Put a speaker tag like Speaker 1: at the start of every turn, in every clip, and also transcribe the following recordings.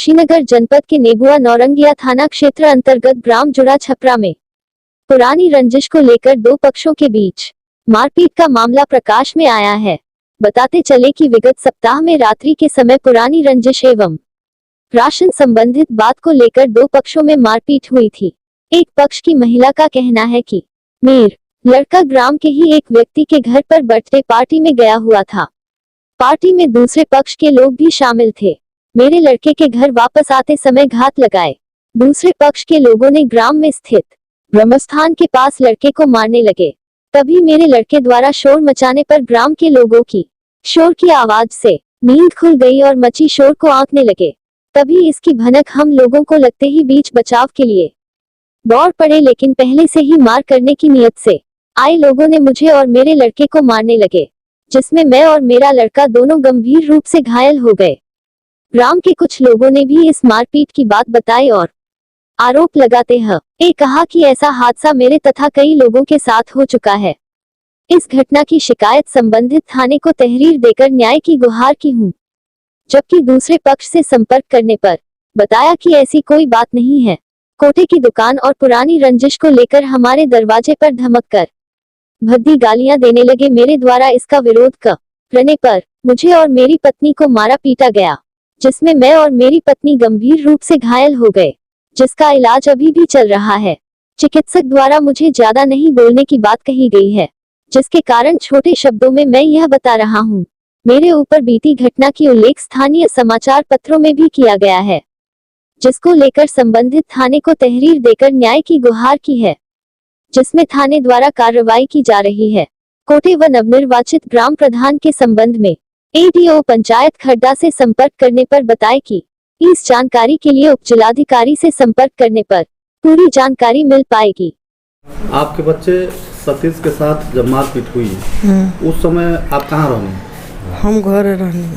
Speaker 1: कुशीनगर जनपद के नेबुआ नौरंगिया थाना क्षेत्र अंतर्गत ग्राम जुड़ा छपरा में पुरानी रंजिश को लेकर दो पक्षों के बीच मारपीट का मामला प्रकाश में आया है। बताते चले कि विगत सप्ताह में रात्रि के समय पुरानी रंजिश एवं राशन संबंधित बात को लेकर दो पक्षों में मारपीट हुई थी। एक पक्ष की महिला का कहना है कि मेरा लड़का ग्राम के ही एक व्यक्ति के घर पर बर्थडे पार्टी में गया हुआ था। पार्टी में दूसरे पक्ष के लोग भी शामिल थे। मेरे लड़के के घर वापस आते समय घात लगाए। दूसरे पक्ष के लोगों ने ग्राम में स्थित ब्रह्मस्थान के पास लड़के को मारने लगे। तभी मेरे लड़के द्वारा शोर मचाने पर ग्राम के लोगों की शोर की आवाज से नींद खुल गई और मची शोर को आंकने लगे। तभी इसकी भनक हम लोगों को लगते ही बीच बचाव के लिए दौड़ पड़े, लेकिन पहले से ही मार करने की नियत से आए लोगों ने मुझे और मेरे लड़के को मारने लगे, जिसमें मैं और मेरा लड़का दोनों गंभीर रूप से घायल हो गए। ग्राम के कुछ लोगों ने भी इस मारपीट की बात बताई और आरोप लगाते हैं कहा कि ऐसा हादसा मेरे तथा कई लोगों के साथ हो चुका है। इस घटना की शिकायत संबंधित थाने को तहरीर देकर न्याय की गुहार की हूँ, जबकि दूसरे पक्ष से संपर्क करने पर बताया कि ऐसी कोई बात नहीं है। कोटे की दुकान और पुरानी रंजिश को लेकर हमारे दरवाजे पर धमक कर भद्दी गालियां देने लगे। मेरे द्वारा इसका विरोध करने पर मुझे और मेरी पत्नी को मारा पीटा गया, जिसमें मैं और मेरी पत्नी गंभीर रूप से घायल हो गए, जिसका इलाज अभी भी चल रहा है। चिकित्सक द्वारा मुझे ज्यादा नहीं बोलने की बात कही गई है, जिसके कारण छोटे शब्दों में मैं यह बता रहा हूँ। मेरे ऊपर बीती घटना की उल्लेख स्थानीय समाचार पत्रों में भी किया गया है, जिसको लेकर संबंधित थाने को तहरीर देकर न्याय की गुहार की है, जिसमें थाने द्वारा कार्रवाई की जा रही है। कोटे व नवनिर्वाचित ग्राम प्रधान के संबंध में एडीओ पंचायत खड्डा से संपर्क करने पर बताए कि इस जानकारी के लिए उपजिलाधिकारी से संपर्क करने पर पूरी जानकारी मिल पाएगी।
Speaker 2: आपके बच्चे सतीश के साथ जब मारपीट हुई उस समय आप कहाँ रहने?
Speaker 3: हम घर रहने।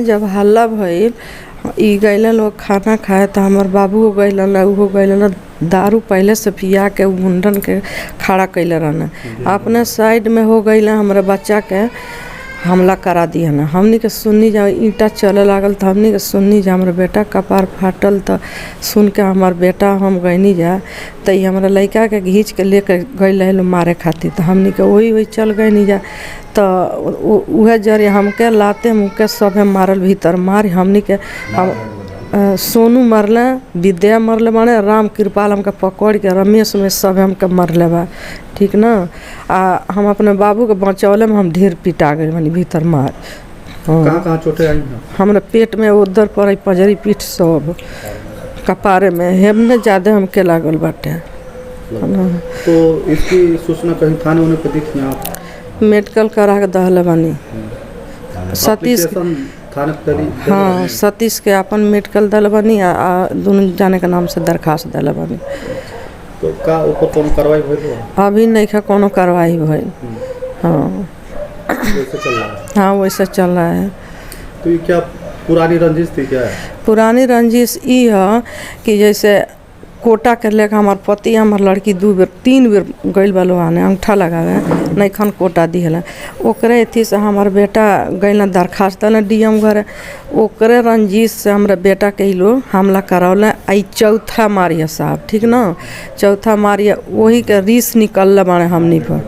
Speaker 3: जब हल्ला भइल ई गैलन लोग खाना खाए तो हमार बाबू हो गैलन हो गैलन दारू पहले से पिया के मुंडन के खड़ा कैले रहना। अपने साइड में हो गई हमारे बच्चा के हमला करा दिया ना। हमनी के सुननी जा ईंटा चले लागल तो हमनी के सुननी जा हमारे बेटा कपार फाटल तो सुन के हमार बेटा हम गईनी जा तो ये हमारा लड़का के घींच के लेकर गई मारे खातिर तो हमनी के वही चल गईनी जा तो वह जरिए हमके लाते मुके सब मारल भीतर मार हमनी के सोनू मरले, विद्या मरले, माने राम कृपाल हमके पकड़ के रमेश में सब हमके मरले बा, ठीक ना। हम अपने बाबू के बचौले में हम ढेर पिटा गए मानी भीतर मार।
Speaker 2: कहाँ चोटें आई?
Speaker 3: हमारे पेट में उधर पर पजरी पीठ सब कपारे में हेमने ज्यादा हमके लागल बाटे।
Speaker 2: तो इसकी सूचना कहीं थाने होने पे दिखी आप?
Speaker 3: मेडिकल करा के दहले बानी सतीश। हाँ, सतीश के अपन मेडिकल दल बनी दोनों जाने के नाम से दरखास्त दल बनी।
Speaker 2: तो का ऊपर कोनो कार्रवाई भइल?
Speaker 3: अभी नहीं का कोनो कार्रवाई भइल। हाँ
Speaker 2: वैसे चल रहा है।
Speaker 3: हाँ वैसे चल रहा है।
Speaker 2: तो ये क्या पुरानी रंजिश थी क्या है?
Speaker 3: पुरानी रंजिश ई है कि जैसे कोटा कर लेकर हमार पति हमार लड़की 2 बेर 3 बेर गइल बालो आने अंगूठा लगावे नहीं खन कोटा दिहला ओकरे थी से हमार बेटा गइल दरखास्त न डीएम घर ओकरे रंजिश से हमारा बेटा के लो हमला करावला। आई चौथा मारिया साहब, ठीक ना, चौथा मारिया वही के रीस निकल बाने हमनी पर,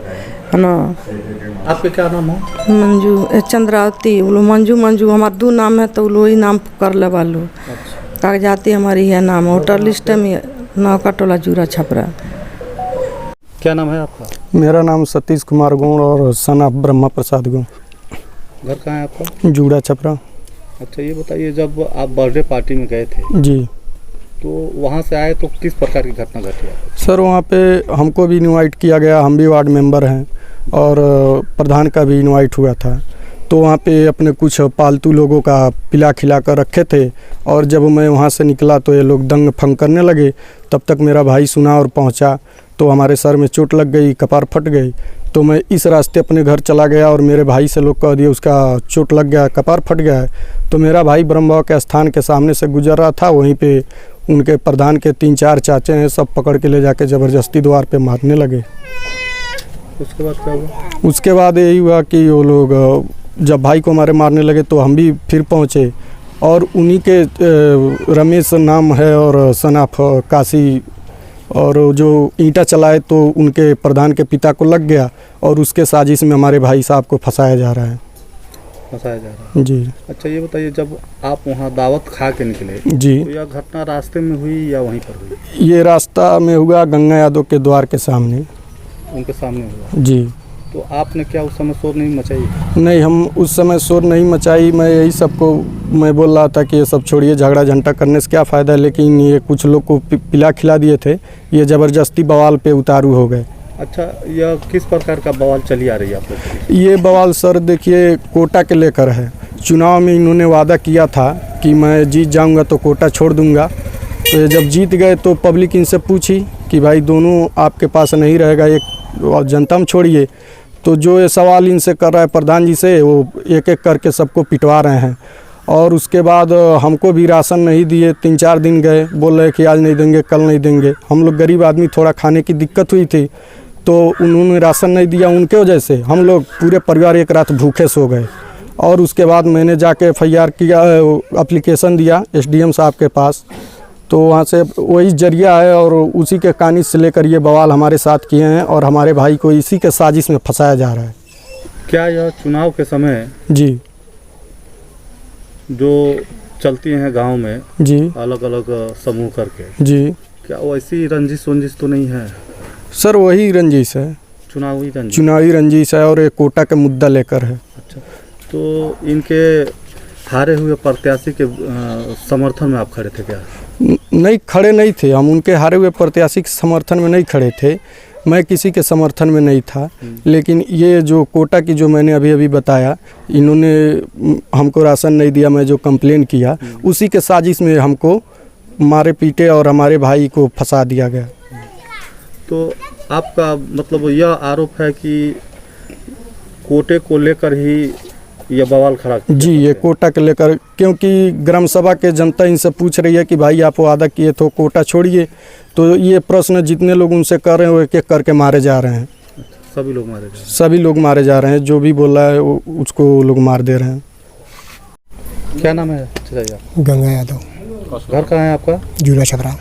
Speaker 3: है ना।
Speaker 2: आपके क्या नाम हो?
Speaker 3: मंजू चंद्रावती। मंजू हमार 2 नाम है तो वही नाम कर ले वालो। कागजाती हमारी है नाम, वोटर लिस्ट में नौका टोला जुड़ा छपरा।
Speaker 2: क्या नाम है आपका?
Speaker 4: मेरा नाम सतीश कुमार गौड़ और सन ऑफ ब्रह्मा प्रसाद गौड़।
Speaker 2: घर कहाँ है आपका?
Speaker 4: जुड़ा छपरा।
Speaker 2: अच्छा ये बताइए, जब आप बर्थडे पार्टी में गए थे
Speaker 4: जी
Speaker 2: तो वहाँ से आए तो किस प्रकार की घटना घटी?
Speaker 4: सर वहाँ पे हमको भी इनवाइट किया गया, हम भी वार्ड मेंबर हैं और प्रधान का भी इनवाइट हुआ था। तो वहाँ पे अपने कुछ पालतू लोगों का पिला खिला कर रखे थे और जब मैं वहाँ से निकला तो ये लोग दंग फंग करने लगे। तब तक मेरा भाई सुना और पहुँचा तो हमारे सर में चोट लग गई, कपार फट गई। तो मैं इस रास्ते अपने घर चला गया और मेरे भाई से लोग कह दिए उसका चोट लग गया, कपार फट गया है। तो मेरा भाई ब्रह्मबाबा के स्थान के सामने से गुजर रहा था, वहीं पे उनके प्रधान के 3-4 चाचे हैं, सब पकड़ के ले जाके ज़बरदस्ती द्वार पे मारने लगे।
Speaker 2: उसके बाद क्या हुआ?
Speaker 4: उसके बाद यही हुआ कि वो लोग जब भाई को हमारे मारने लगे तो हम भी फिर पहुँचे और उन्हीं के रमेश नाम है और सन ऑफ काशी, और जो ईंटा चलाए तो उनके प्रधान के पिता को लग गया और उसके साजिश में हमारे भाई साहब को फंसाया जा रहा है।
Speaker 2: फंसाया जा रहा है
Speaker 4: जी।
Speaker 2: अच्छा ये बताइए, जब आप वहाँ दावत खा के निकले
Speaker 4: जी,
Speaker 2: तो यह घटना रास्ते में हुई या वहीं पर हुई?
Speaker 4: ये रास्ता में हुआ गंगा यादव के द्वार के सामने।
Speaker 2: उनके सामने हुआ?
Speaker 4: जी।
Speaker 2: तो आपने क्या उस समय शोर नहीं मचाई?
Speaker 4: नहीं, हम उस समय शोर नहीं मचाई। मैं यही सबको मैं बोल रहा था कि ये सब छोड़िए, झगड़ा झंटा करने से क्या फ़ायदा है, लेकिन ये कुछ लोग को पिला खिला दिए थे, ये ज़बरदस्ती बवाल पे उतारू हो गए।
Speaker 2: अच्छा, यह किस प्रकार का बवाल चली आ रही है आप लोग?
Speaker 4: ये बवाल सर देखिए कोटा के लेकर है। चुनाव में इन्होंने वादा किया था कि मैं जीत जाऊंगा तो कोटा छोड़ दूंगा, तो जब जीत गए तो पब्लिक इनसे पूछी कि भाई दोनों आपके पास नहीं रहेगा, एक और जनता में छोड़िए। तो जो ये सवाल इनसे कर रहा है प्रधान जी से, वो एक एक करके सबको पिटवा रहे हैं। और उसके बाद हमको भी राशन नहीं दिए, 3-4 दिन गए, बोल रहे कि आज नहीं देंगे, कल नहीं देंगे। हम लोग गरीब आदमी, थोड़ा खाने की दिक्कत हुई थी तो उन्होंने राशन नहीं दिया, उनके वजह से हम लोग पूरे परिवार एक रात भूखे सो गए। और उसके बाद मैंने जाके FIR किया, एप्लीकेशन दिया SDM साहब के पास, तो वहाँ से वही जरिया है और उसी के कानिश से लेकर ये बवाल हमारे साथ किए हैं और हमारे भाई को इसी के साजिश में फंसाया जा रहा है।
Speaker 2: क्या यह चुनाव के समय
Speaker 4: जी
Speaker 2: जो चलती हैं गांव में
Speaker 4: जी
Speaker 2: अलग अलग समूह करके,
Speaker 4: जी,
Speaker 2: क्या वैसी रंजिश वंजिश तो नहीं है?
Speaker 4: सर वही रंजिश है,
Speaker 2: चुनावी रंजिश?
Speaker 4: चुनावी रंजिश है और एक कोटा का मुद्दा लेकर है।
Speaker 2: अच्छा, तो इनके हारे हुए प्रत्याशी के समर्थन में आप खड़े थे क्या?
Speaker 4: नहीं, खड़े नहीं थे हम, उनके हारे हुए प्रत्याशी के समर्थन में नहीं खड़े थे, मैं किसी के समर्थन में नहीं था। लेकिन ये जो कोटा की जो मैंने अभी अभी बताया, इन्होंने हमको राशन नहीं दिया, मैं जो कंप्लेन किया उसी के साजिश में हमको मारे पीटे और हमारे भाई को फंसा दिया गया।
Speaker 2: तो आपका मतलब यह आरोप है कि कोटे को लेकर ही यह बवाल खड़ा किया?
Speaker 4: जी, ये कोटा के लेकर, क्योंकि ग्राम सभा के जनता इनसे पूछ रही है कि भाई आप वादा किए तो कोटा छोड़िए, तो ये प्रश्न जितने लोग उनसे कर रहे हैं वो एक एक करके मारे जा रहे हैं।
Speaker 2: सभी लोग मारे जा रहे हैं? सभी
Speaker 4: लोग मारे जा रहे हैं, जो भी बोला है उसको लोग मार दे रहे हैं।
Speaker 2: क्या नाम है?
Speaker 5: गंगा यादव।
Speaker 2: घर कहाँ है आपका?
Speaker 5: जूला छपरा।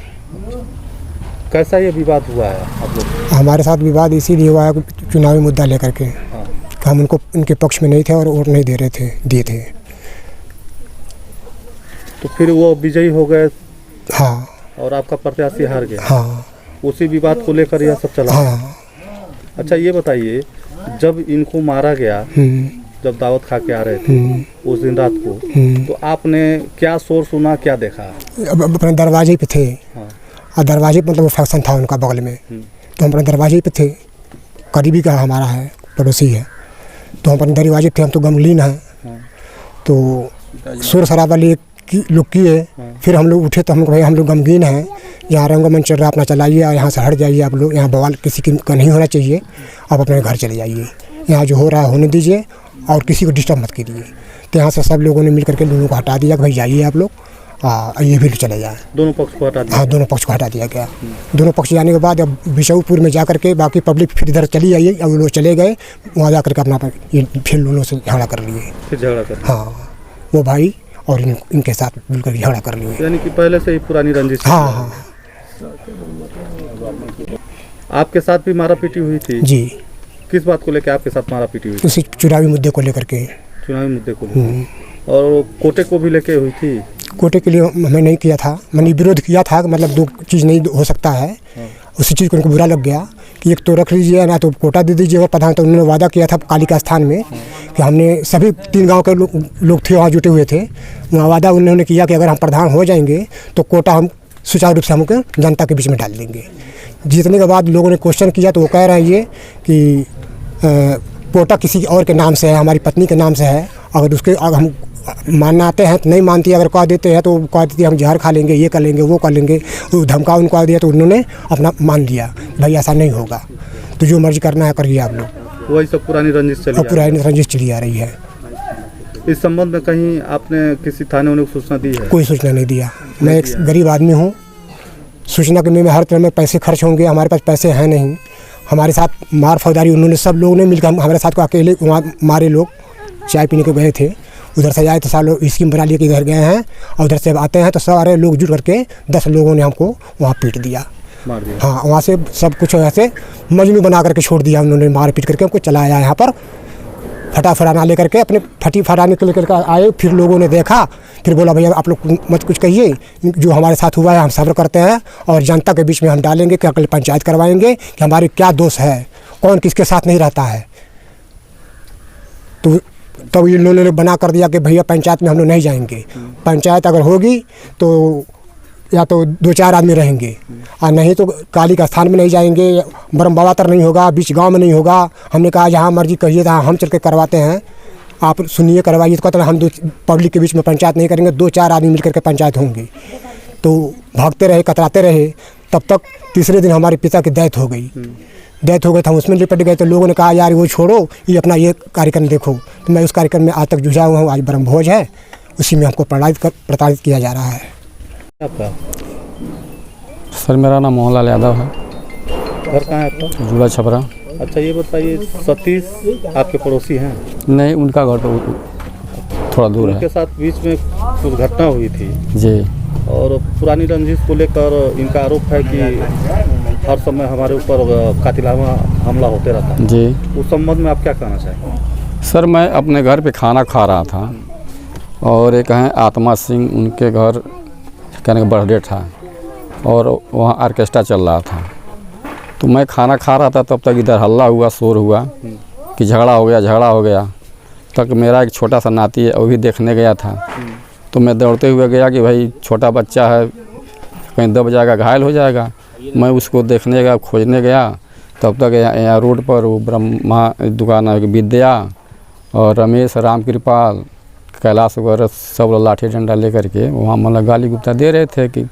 Speaker 2: कैसा ये विवाद हुआ है आप लोग?
Speaker 5: हमारे साथ विवाद इसीलिए हुआ है चुनावी मुद्दा लेकर के, कि हम उनको उनके पक्ष में नहीं थे और वोट नहीं दे रहे थे, दिए थे।
Speaker 2: तो फिर वो विजयी हो गए?
Speaker 5: हाँ।
Speaker 2: और आपका प्रत्याशी हार गया?
Speaker 5: हाँ।
Speaker 2: उसी विवाद को लेकर यह सब चला?
Speaker 5: हाँ।
Speaker 2: अच्छा ये बताइए, जब इनको मारा गया, जब दावत खा के आ रहे थे उस दिन रात को, तो आपने क्या शोर सुना, क्या देखा?
Speaker 5: अपने दरवाजे पे थे।
Speaker 2: हाँ।
Speaker 5: और दरवाजे पर मतलब वो फंक्शन था उनका बगल में, तो हम अपने दरवाजे पे थे, करीबी का हमारा है, पड़ोसी है, तो हम अपने दरवाजे थे, हम तो गमलीन हैं। तो शोर शराबा लोग किए, फिर हम लोग उठे तो हम भाई हम लोग गमगीन हैं, यहाँ रंगमंच चल रहा, अपना चलाइए, यहाँ से हट जाइए आप लोग, यहाँ बवाल किसी का नहीं होना चाहिए, आप अपने घर चले जाइए, यहाँ जो हो रहा है होने दीजिए और किसी को डिस्टर्ब मत कीजिए। तो यहाँ से सब लोगों ने मिल करके लोगों को हटा दिया कि भाई जाइए आप लोग, ये भी चले जाए।
Speaker 2: दोनों पक्ष को हटा दिया?
Speaker 5: हाँ, दोनों पक्ष को हटा दिया गया। दोनों पक्ष जाने के बाद अब बिशौपुर में जा करके बाकी पब्लिक फिर इधर चली आई, अब लोग चले गए वहाँ जा करके अपना ये फिर लोगों से झगड़ा कर लिए।
Speaker 2: फिर झगड़ा कर?
Speaker 5: हाँ, वो भाई और इनके साथ मिलकर झगड़ा कर लिए।
Speaker 2: यानी कि पहले से ही पुरानी रंजिश?
Speaker 5: हाँ हाँ।
Speaker 2: आपके साथ भी मारा पीटी हुई थी?
Speaker 5: जी।
Speaker 2: किस बात को लेकर आपके साथ मारा पीटी हुई?
Speaker 5: उसी चुनावी मुद्दे को लेकर के।
Speaker 2: चुनावी मुद्दे को लेकर? और कोटे को भी लेके हुई थी?
Speaker 5: कोटे के लिए हमें नहीं किया था, मैंने विरोध किया था, मतलब दो चीज़ नहीं हो सकता है। उसी चीज़ को उनको बुरा लग गया कि एक तो रख लीजिए ना तो कोटा दे दीजिए। और प्रधान तो उन्होंने वादा किया था कालिका स्थान में कि हमने सभी 3 गांव के लोग थे वहाँ जुटे हुए थे, वहाँ वादा उन्होंने किया कि अगर हम प्रधान हो जाएंगे तो कोटा हम सुचारू रूप से हमको जनता के बीच में डाल देंगे। जीतने के बाद लोगों ने क्वेश्चन किया तो वो कह रहे हैं ये कि कोटा किसी और के नाम से है, हमारी पत्नी के नाम से है, अगर उसके हम मानना आते हैं तो नहीं मानती, अगर कह देते हैं तो कह देती है हम जहर खा लेंगे, ये कर लेंगे, वो कर लेंगे। वो धमका उनको दिया तो उन्होंने अपना मान लिया, भाई ऐसा नहीं होगा, तो जो मर्जी करना है करिए आप लोग।
Speaker 2: वही सब पुरानी रंजिश चली?
Speaker 5: पुरानी रंजिश चली आ रही है।
Speaker 2: इस संबंध में कहीं आपने किसी थाने वाले को सूचना दी है?
Speaker 5: कोई सूचना नहीं दिया। मैं एक गरीब आदमी हूँ, सूचना करने में हर तरह में पैसे खर्च होंगे, हमारे पास पैसे हैं नहीं। हमारे साथ मार फौजदारी उन्होंने सब लोगों ने मिलकर हमारे साथ को अकेले वहाँ मारे लोग, चाय पीने के गए थे, उधर से आए तो सालों स्कीम बना लिए कि इधर गए हैं, और उधर से आते हैं तो सारे लोग जुट करके 10 लोगों ने हमको वहाँ पीट दिया,
Speaker 2: मार दिया।
Speaker 5: हाँ वहाँ से सब कुछ ऐसे मजनू बना करके छोड़ दिया उन्होंने, मार पीट करके हमको चलाया यहाँ पर। फटाफटाना लेकर के अपने फटी फटाने के लेकर आए, फिर लोगों ने देखा, फिर बोला भैया आप लोग मत कुछ कहिए, जो हमारे साथ हुआ है हम सब्र करते हैं और जनता के बीच में हम डालेंगे कि अगले पंचायत करवाएंगे कि हमारी क्या दोष है, कौन किसके साथ नहीं रहता है। तो तब इन लोगों ने बना कर दिया कि भैया पंचायत में हम लोग नहीं जाएंगे, पंचायत अगर होगी तो या तो 2-4 आदमी रहेंगे और नहीं तो काली का स्थान में नहीं जाएंगे, ब्रह्म बाबातर नहीं होगा, बीच गांव में नहीं होगा। हमने कहा जहाँ मर्जी कहिए था हम चल के करवाते हैं, आप सुनिए करवाइए। तो कहते हैं हम पब्लिक के बीच में पंचायत नहीं करेंगे, 2-4 आदमी मिलकर के पंचायत होंगी। तो भागते रहे, कतराते रहे, तब तक तीसरे दिन हमारे पिता की डेथ हो गई। डेथ हो गई तो हम उसमें लिपट गए। तो लोगों ने कहा यार वो छोड़ो, ये अपना ये कार्यक्रम देखो। तो मैं उस कार्यक्रम में आज तक जुझा हुआ हूँ। आज ब्रह्म भोज है, उसी में हमको प्रताड़ित किया जा रहा है।
Speaker 2: आपका
Speaker 6: सर मेरा नाम मोहनलाल यादव है,
Speaker 2: घर कहाँ है आपका?
Speaker 6: जुड़ा छपरा।
Speaker 2: अच्छा ये बताइए, सतीश आपके पड़ोसी हैं?
Speaker 6: नहीं, उनका घर तो थोड़ा दूर है।
Speaker 2: उनके साथ बीच में कुछ घटना हुई थी
Speaker 6: जी,
Speaker 2: और पुरानी रंजिश को लेकर इनका आरोप है कि हर समय हमारे ऊपर कातिलाना हमला होते रहता है
Speaker 6: जी।
Speaker 2: उस संबंध में आप क्या कहना चाहेंगे?
Speaker 6: सर मैं अपने घर पे खाना खा रहा था और एक हैं आत्मा सिंह, उनके घर कहने का बर्थडे था और वहाँ ऑर्केस्ट्रा चल रहा था। तो मैं खाना खा रहा था, तब तक इधर हल्ला हुआ, शोर हुआ कि झगड़ा हो गया। तक मेरा एक छोटा सा नाती है, वो भी देखने गया था। तो मैं दौड़ते हुए गया कि भाई छोटा बच्चा है, कहीं दब जाएगा, घायल हो जाएगा। मैं उसको देखने गया, खोजने गया। तब तक यहाँ रोड पर वो ब्रह्मा दुकान है, विद्या और रमेश, राम कृपाल, कैलाश वगैरह सब लोग लाठी डंडा लेकर के वहाँ मतलब गाली गुप्ता दे रहे थे कि,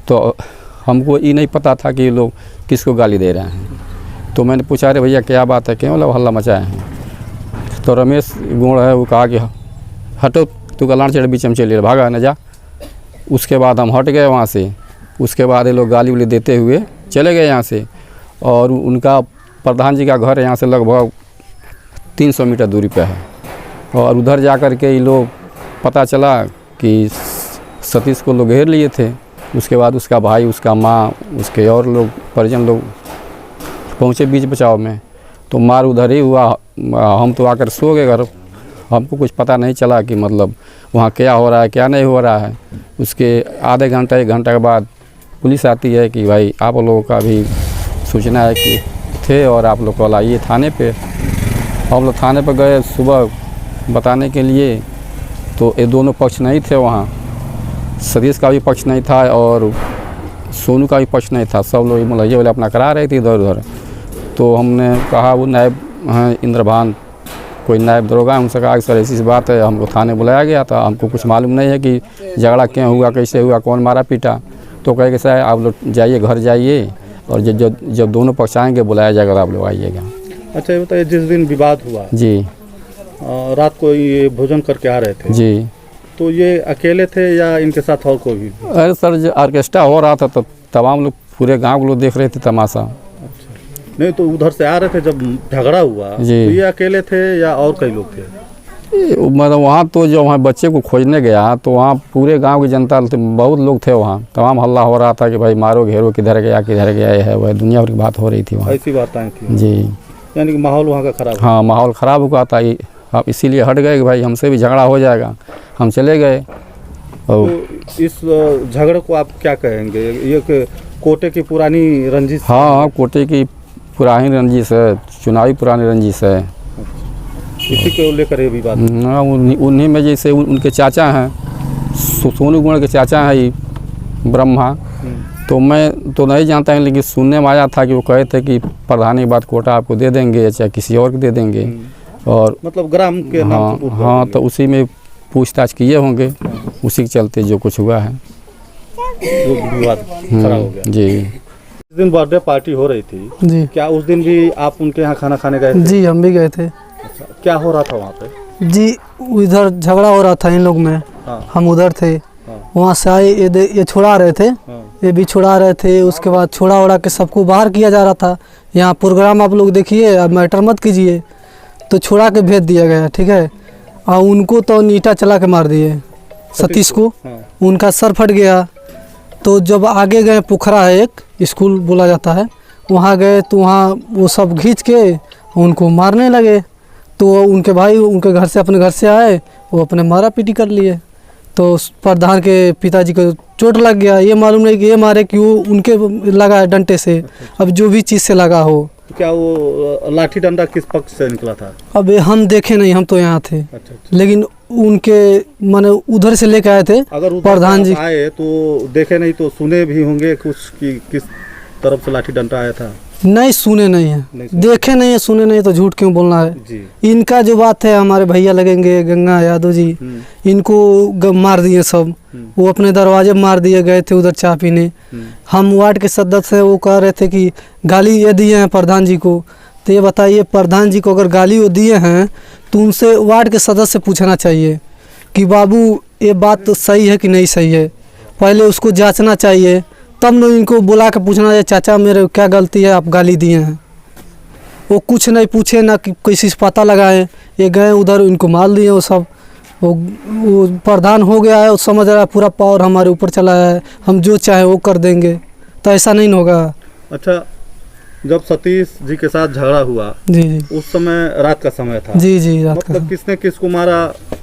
Speaker 6: तो हमको ये नहीं पता था कि ये लोग किसको गाली दे रहे हैं। तो मैंने पूछा अरे भैया क्या बात है, क्यों मतलब हल्ला मचाए हैं? तो रमेश गुण है, वो कहा कि हटो, तू गलान चढ़ बीच में चलिए, भागा न जा। उसके बाद हम हट गए वहाँ से। उसके बाद ये लोग गाली उली देते हुए चले गए यहाँ से। और उनका प्रधान जी का घर यहाँ से लगभग 300 मीटर दूरी पे है। और उधर जा कर के ये लोग पता चला कि सतीश को लोग घेर लिए थे। उसके बाद उसका भाई, उसका माँ, उसके और लोग परिजन लोग पहुँचे बीच बचाव में। तो मार उधर ही हुआ। हम तो आकर सो गए घर, हमको कुछ पता नहीं चला कि मतलब वहाँ क्या हो रहा है क्या नहीं हो रहा है। उसके आधे घंटा 1 घंटा के बाद पुलिस आती है कि भाई आप लोगों का भी सूचना है कि थे और आप लोग कल आइए थाने पे। हम लोग थाने पर गए सुबह बताने के लिए, तो ये दोनों पक्ष नहीं थे वहाँ। सतीश का भी पक्ष नहीं था और सोनू का भी पक्ष नहीं था। सब लोग मतलब ये वाले अपना करा रहे थे इधर उधर। तो हमने कहा वो नायब हैं इंद्रभान, कोई नायब दरोगा है, उनसे कहा कि सर ऐसी बात है, हमको थाने बुलाया गया था, हमको कुछ मालूम नहीं है कि झगड़ा क्यों हुआ, कैसे हुआ, कौन मारा पीटा। तो कहे कि सर आप लोग जाइए, घर जाइए, और जब दोनों पक्ष आएंगे बुलाया जाएगा, आप लोग आइएगा।
Speaker 2: अच्छा ये बताइए, जिस दिन विवाद हुआ
Speaker 6: जी,
Speaker 2: रात को ये भोजन करके आ रहे थे
Speaker 6: जी,
Speaker 2: तो ये अकेले थे या इनके साथ और कोई भी?
Speaker 6: अरे सर जो ऑर्केस्ट्रा हो रहा था तो तमाम लोग, पूरे गांव के लोग देख रहे थे तमाशा।
Speaker 2: नहीं तो उधर से आ रहे थे जब झगड़ा हुआ, तो
Speaker 6: जी।
Speaker 2: ये अकेले थे या और कई लोग थे?
Speaker 6: मतलब वहाँ तो जो वहाँ बच्चे को खोजने गया तो वहाँ पूरे गांव की जनता, बहुत लोग थे वहाँ। तमाम हल्ला हो रहा था कि भाई मारो घेरो, किधर गया ये है वह, दुनिया भर की बात हो रही थी वहाँ।
Speaker 2: ऐसी बातें थी
Speaker 6: जी,
Speaker 2: यानी कि माहौल वहाँ का खराब?
Speaker 6: हाँ माहौल ख़राब हुआ था। हम इसीलिए हट गए कि भाई हमसे भी झगड़ा हो जाएगा, हम चले गए। और
Speaker 2: तो इस झगड़े को आप क्या कहेंगे? ये कोटे की पुरानी रंजिश?
Speaker 6: हाँ, कोटे की पुरानी रंजिश है, चुनावी पुरानी रंजिश है।
Speaker 2: इसी को लेकर ये विवाद?
Speaker 6: हाँ, उन्हीं में जैसे उनके चाचा हैं, सोनू गुण के चाचा हैं ये ब्रह्मा। तो मैं तो नहीं जानता हूँ, लेकिन सुनने में आया था कि वो कहे थे कि प्रधान की बात कोटा आपको दे देंगे, चाहे किसी और को दे देंगे। और
Speaker 2: मतलब ग्राम के नाम से?
Speaker 6: हाँ, तो उसी में पूछताछ किए होंगे, उसी के चलते जो कुछ हुआ है,
Speaker 2: विवाद खड़ा हो गया।
Speaker 6: जी।
Speaker 2: जिस दिन बर्थडे पार्टी हो रही थी
Speaker 7: जी
Speaker 2: क्या उस दिन भी आप उनके यहाँ खाना खाने गए थे?
Speaker 7: जी, हम भी गए थे।
Speaker 2: अच्छा, क्या हो रहा था वहाँ पे?
Speaker 7: जी, इधर झगड़ा हो रहा था इन लोग में।
Speaker 2: हाँ।
Speaker 7: हम उधर थे।
Speaker 2: हाँ।
Speaker 7: वहाँ से आए, ये छुड़ा रहे थे।
Speaker 2: हाँ।
Speaker 7: ये भी छुड़ा रहे थे। उसके बाद छुड़ा उड़ा के सबको बाहर किया जा रहा था। यहाँ प्रोग्राम आप लोग देखिए, अब मैटर मत कीजिए। तो छुड़ा के भेज दिया गया, ठीक है। और उनको तो ईंटा चला के मार दिए सतीश को।
Speaker 2: हाँ।
Speaker 7: उनका सर फट गया। तो जब आगे गए, पोखरा है एक स्कूल बोला जाता है, वहाँ गए तो वहाँ वो सब खींच के उनको मारने लगे। तो उनके भाई उनके घर से, अपने घर से आए, वो अपने मारा पीटी कर लिए। तो उस प्रधान के पिताजी को चोट लग गया। ये मालूम नहीं कि ये मारे कि वो उनके लगा है डंडे से। अब जो भी चीज़ से लगा हो।
Speaker 2: तो क्या वो लाठी डंडा किस पक्ष से निकला था?
Speaker 7: अब हम देखे नहीं, हम तो यहाँ थे।
Speaker 2: अच्छा।
Speaker 7: लेकिन उनके माने उधर से लेके आए थे
Speaker 2: अगर उधर
Speaker 7: प्रधान जी।
Speaker 2: आए तो देखे नहीं तो सुने भी होंगे कुछ कि किस तरफ से लाठी डंडा आया था?
Speaker 7: नहीं, सुने नहीं है।
Speaker 2: नहीं सुने।
Speaker 7: देखे नहीं है, सुने नहीं, तो झूठ क्यों बोलना है
Speaker 2: जी।
Speaker 7: इनका जो बात है। हमारे भैया लगेंगे गंगा यादव जी, इनको मार दिए सब। वो अपने दरवाजे मार दिए, गए थे उधर चाय पीने। हम वार्ड के सदस्य हैं, वो कह रहे थे कि गाली ये दिए हैं प्रधान जी को। तो ये बताइए, प्रधान जी को अगर गाली वो दिए हैं तो उनसे वार्ड के सदस्य पूछना चाहिए कि बाबू ये बात सही है कि नहीं सही है। पहले उसको जांचना चाहिए, तब न इनको बुला के पूछना चाहिए चाचा मेरे क्या गलती है, आप गाली दिए हैं। वो कुछ नहीं पूछे, ना कि किसी से पता लगाए। ये गए उधर, इनको मार दिए वो सब। वो प्रधान हो गया है, वो समझ रहा है पूरा पावर हमारे ऊपर चला है, हम जो चाहे वो कर देंगे। तो ऐसा नहीं होगा।
Speaker 2: अच्छा, जब सतीश जी के साथ झगड़ा हुआ
Speaker 7: जी जी,
Speaker 2: उस समय रात का समय था?
Speaker 7: जी जी, रात का।
Speaker 2: मतलब किसने किसको मारा?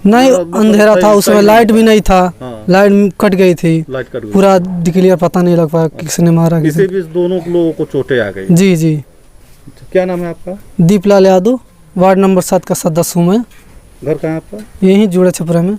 Speaker 7: नहीं,
Speaker 2: मतलब
Speaker 7: अंधेरा था उस समय, लाइट भी नहीं था।
Speaker 2: हाँ।
Speaker 7: लाइट कट गई थी,
Speaker 2: लाइट कट गई।
Speaker 7: पूरा क्लियर पता नहीं लग पाया किसने मारा
Speaker 2: इसी बीच दोनों लोगों को चोटें आ गई।
Speaker 7: जी जी।
Speaker 2: क्या नाम है आपका?
Speaker 7: दीपलाल यादव, वार्ड नंबर 7 का सदस्य हूँ मैं।
Speaker 2: घर कहाँ है आपका?
Speaker 7: यहीं जुड़े छपरा में।